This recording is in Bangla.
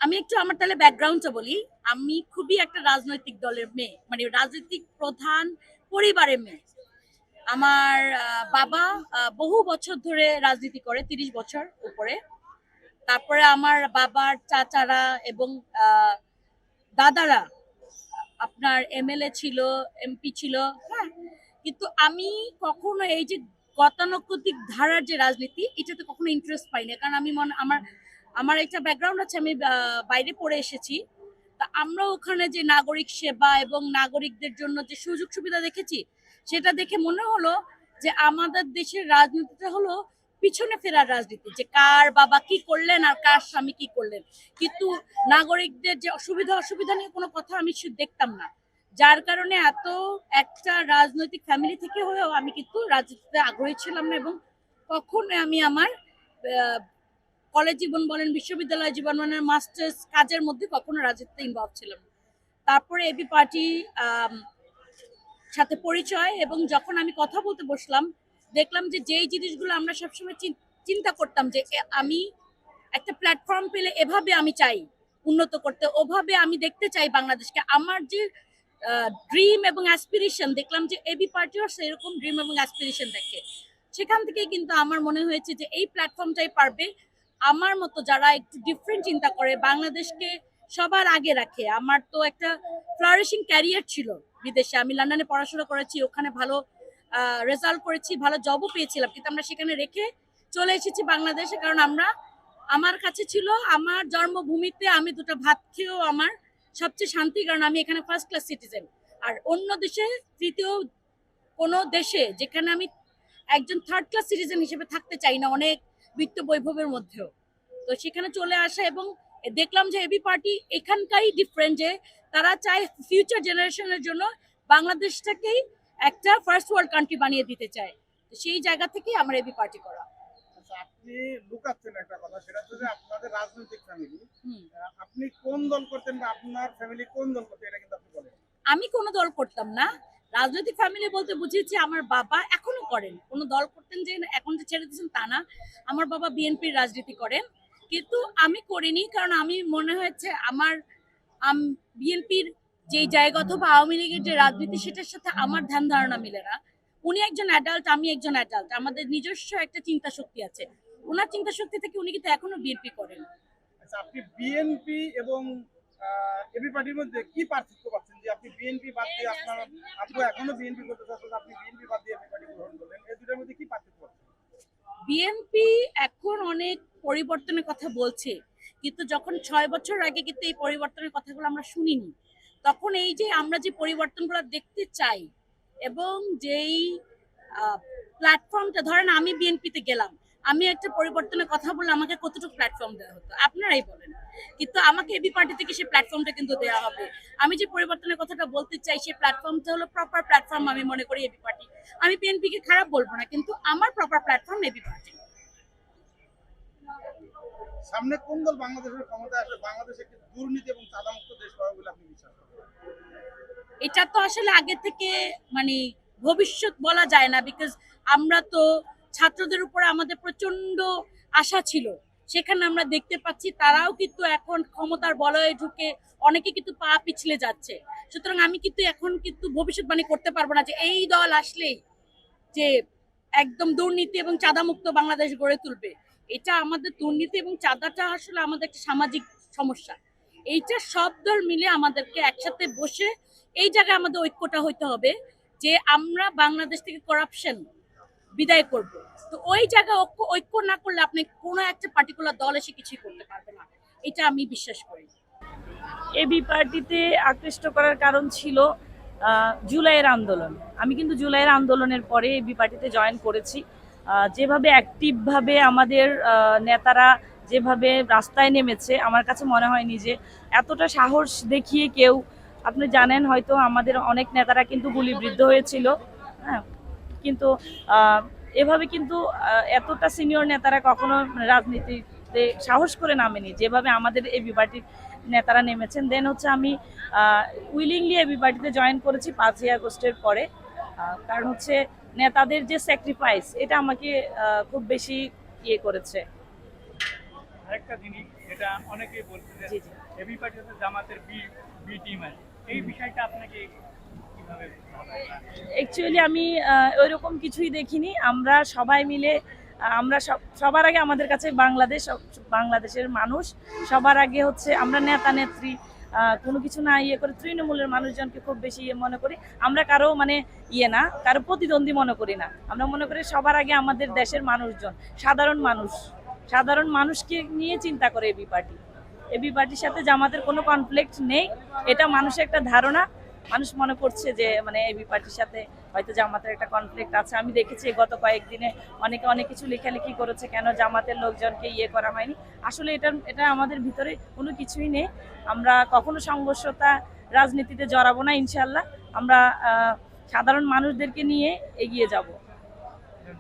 আমি একটু আমার তাহলে ব্যাকগ্রাউন্ডটা বলি। আমি খুবই একটা রাজনৈতিক দলের মেয়ে, মানে রাজনৈতিক প্রধান পরিবারের মেয়ে। আমার বাবা বহু বছর ধরে রাজনীতি করে, ৩০ বছর উপরে। তারপরে আমার বাবার চাচারা এবং দাদারা আপনার এমএলএ ছিল, এমপি ছিল। হ্যাঁ, কিন্তু আমি কখনো এই যে গতানুগতিক ধারার যে রাজনীতি, এটাতে কখনো ইন্টারেস্ট পাই না। কারণ আমি মনে আমার আমার একটা ব্যাকগ্রাউন্ড আছে, আমি বাইরে পড়ে এসেছি। তা আমরা ওখানে যে নাগরিক সেবা এবং নাগরিকদের জন্য যে সুযোগ সুবিধা দেখেছি, সেটা দেখে মনে হলো যে আমাদের দেশের রাজনীতিটা হলো পিছনে ফেরার রাজনীতি, যে কার বাবা কি করলেন আর কার স্বামী কি করলেন। কিন্তু নাগরিকদের যে অসুবিধা অসুবিধা নিয়ে কোনো কথা আমি দেখতাম না। যার কারণে এত একটা রাজনৈতিক ফ্যামিলি থেকে হয়েও আমি কিন্তু রাজনীতিতে আগ্রহী ছিলাম না, এবং কখনো আমি আমার কলেজ জীবন বলেন, বিশ্ববিদ্যালয় জীবন বলেন, মাস্টার্স কাজের মধ্যে কখনো রাজনীতিতে ইনভলভ ছিলাম না। তারপরে এবি পার্টি সাথে পরিচয়, এবং যখন আমি কথা বলতে বসলাম, দেখলাম যে যেই জিনিসগুলো আমরা সবসময় চিন্তা করতাম যে আমি একটা প্ল্যাটফর্ম পেলে এভাবে আমি চাই উন্নত করতে, ওভাবে আমি দেখতে চাই বাংলাদেশকে। আমার যে ড্রিম এবং অ্যাসপিরেশন, দেখলাম যে এবি পার্টিও সেরকম ড্রিম এবং অ্যাসপিরেশন দেখে। সেখান থেকে কিন্তু আমার মনে হয়েছে যে এই প্ল্যাটফর্মটাই পারবে আমার মতো যারা একটু ডিফারেন্ট চিন্তা করে, বাংলাদেশকে সবার আগে রাখে। আমার তো একটা ফ্লারিশিং ক্যারিয়ার ছিল বিদেশে, আমি লন্ডনে পড়াশোনা করেছি, ওখানে ভালো রেজাল্ট করেছি, ভালো জবও পেয়েছিলাম, কিন্তু আমরা সেখানে রেখে চলে এসেছি বাংলাদেশে। কারণ আমার কাছে ছিল আমার জন্মভূমিতে আমি দুটো ভাত খেয়েও আমার সবচেয়ে শান্তি, কারণ আমি এখানে ফার্স্ট ক্লাস সিটিজেন। আর অন্য দেশে, তৃতীয় কোনো দেশে যেখানে আমি একজন থার্ড ক্লাস সিটিজেন হিসেবে থাকতে চাই না, অনেক বিত্ত বৈভবের মধ্যেও। তো সেখানে চলে আসা, এবং দেখলাম যে এবি পার্টি এখানকারই ডিফারেন্ট, যে তারা চায় ফিউচার জেনারেশনের জন্য বাংলাদেশটাকেই একটা ফার্স্ট ওয়ার্ল্ড কান্ট্রি বানিয়ে দিতে চায়। তো সেই জায়গা থেকেই আমার এবি পার্টি করা। আপনি লুকাচ্ছেন একটা কথা, সেটা হচ্ছে যে আপনাদের রাজনৈতিক ফ্যামিলি, আপনি কোন দল করতেন বা আপনার ফ্যামিলি কোন দল করতেন, এটা কিন্তু আপনি বলেন। আমি কোনো দল করতাম না। রাজনৈতিক ফ্যামিলি বলতে বুঝিয়েছি আমার বাবা এখনো করেন, কোনো দল করতেন যে এখন যে ছেড়ে দিয়েছেন তা না। আমার বাবা বিএনপির রাজনীতি করেন, কিন্তু আমি করিনি, কারণ আমি মনে হয়েছে আমার বিএনপির যে জায়গা অথবা আওয়ামী লীগের যে রাজনীতি, সেটার সাথে আমার ধ্যান ধারণা মিলে না। উনি একজন অ্যাডাল্ট, আমি একজন অ্যাডাল্ট, আমাদের নিজস্ব একটা চিন্তা শক্তি আছে। ওনার চিন্তা শক্তি থেকে উনি কিন্তু এখনো বিএনপি করেন। আচ্ছা, আপনি বিএনপি এবং এবি পার্টির মধ্যে কি পার্থক্য পাচ্ছেন, যে আপনি বিএনপি বাদ দিয়ে আপনার আপনি এখনো বিএনপি করতে চাচ্ছেন, আপনি বিএনপি বাদ দিয়ে এবি পার্টি গ্রহণ করলেন, এই দুটোর মধ্যে কি পার্থক্য পাচ্ছেন? বিএনপি এখন অনেক পরিবর্তনের কথা বলছে, কিন্তু যখন 6 বছর আগে কিন্তু এই পরিবর্তনের কথাগুলো আমরা শুনিনি। তখন এই যে আমরা যে পরিবর্তনগুলো দেখতে চাই, এবং যেই প্ল্যাটফর্মটা, ধরেন আমি বিএনপিতে গেলাম, আমি একটা পরিবর্তনের কথা বললে আমাকে কতটুকু প্ল্যাটফর্ম দেওয়া হতো আপনারাই বলেন। কিন্তু আমাকে এবি পার্টি থেকে সেই প্ল্যাটফর্মটা কিন্তু দেওয়া হবে। আমি যে পরিবর্তনের কথাটা বলতে চাই, সেই প্ল্যাটফর্মটা হলো প্রপার প্ল্যাটফর্ম, আমি মনে করি এবি পার্টি। আমি বিএনপিকে খারাপ বলবো না, কিন্তু আমার প্রপার প্ল্যাটফর্ম এবি পার্টি। সামনে কোন দল বাংলাদেশের ক্ষমতায় আসলে বাংলাদেশ একটি দুর্নীতি এবং চাঁদামুক্ত দেশ হবে বলে আপনি বিশ্বাস করেন? এটা তো আসলে আগে থেকে, মানে ভবিষ্যৎ বলা যায় না, বিকজ আমরা তো ছাত্রদের উপরে আমাদের প্রচন্ড আশা ছিল। সেখানে আমরা দেখতে পাচ্ছি তারাও কিন্তু এখন ক্ষমতার বলয়ে ঢুকে অনেকে কিন্তু পা পিছলে যাচ্ছে। সুতরাং আমি কিন্তু এখন কিন্তু ভবিষ্যৎবাণী করতে পারবো না যে এই দল আসলেই যে একদম দুর্নীতি এবং চাঁদামুক্ত বাংলাদেশ গড়ে তুলবে। এটা আমাদের দুর্নীতি এবং চাঁদাটা আসলে আমাদের একটা সামাজিক সমস্যা। এইটা সব দল মিলে আমাদেরকে একসাথে বসে এই জায়গায় আমাদের ঐক্যটা হইতে হবে, যে আমরা বাংলাদেশ থেকে করাপশন বিদায় করব। তো ওই জায়গায় ঐক্য না করলে আপনি কোনো একটা পার্টিকুলার দল এসে কিছুই করতে পারবে না, এটা আমি বিশ্বাস করি। এবি পার্টিতে আকৃষ্ট করার কারণ ছিল জুলাইয়ের আন্দোলন। আমি কিন্তু জুলাইয়ের আন্দোলনের পরে এবি পার্টিতে জয়েন করেছি। যেভাবে অ্যাক্টিভভাবে আমাদের নেতারা যেভাবে রাস্তায় নেমেছে, আমার কাছে মনে হয়নি যে এতটা সাহস দেখিয়ে কেউ, আপনি জানেন হয়তো আমাদের অনেক নেতারা কিন্তু গুলিবিদ্ধ হয়েছিল। হ্যাঁ, কিন্তু এভাবে কিন্তু এতটা সিনিয়র নেতারা কখনো রাজনীতিতে সাহস করে নামেনি যেভাবে আমাদের এবি পার্টির নেতারা নেমেছেন। দেন হচ্ছে আমি উইলিংলি এবি পার্টিতে জয়েন করেছি 5ই আগস্টের পরে। কারণ হচ্ছে নেতাদের যে স্যাক্রিফাইস, এটা আমাকে খুব বেশি ইয়ে করেছে। আরেকটা জিনিস যেটা অনেকেই বলছে যে জি জি এবি পার্টি হচ্ছে জামাতের বি বি টিম আছে, এই বিষয়টা আপনাকে কিভাবে ভালো লাগে? অ্যাকচুয়ালি আমি ওইরকম কিছুই দেখিনি। আমরা সবাই মিলে আমরা সবার আগে আমাদের কাছে বাংলাদেশের মানুষ সবার আগে হচ্ছে আমরা নেতা নেত্রী কোনো কিছু না ইয়ে করে তৃণমূলের মানুষজনকে খুব বেশি ইয়ে মনে করি। আমরা কারো মানে ইয়ে না, কারো প্রতিদ্বন্দ্বী মনে করি না। আমরা মনে করি সবার আগে আমাদের দেশের মানুষজন, সাধারণ মানুষকে নিয়ে চিন্তা করে এবি পার্টির সাথে জামাতের কোনো কনফ্লিক্ট নেই, এটা মানুষের একটা ধারণা। মানুষ মনে করছে যে মানে এবি পার্টির সাথে হয়তো জামাতের একটা কনফ্লিক্ট আছে। আমি দেখেছি গত কয়েকদিনে অনেকে অনেক কিছু লেখালেখি করেছে কেন জামাতের লোকজনকে ইয়ে করা হয়নি। আসলে এটা আমাদের ভিতরে কোনো কিছুই নেই। আমরা কখনো সংঘর্ষতা রাজনীতিতে জড়াবো না ইনশাল্লাহ। আমরা সাধারণ মানুষদেরকে নিয়ে এগিয়ে যাব।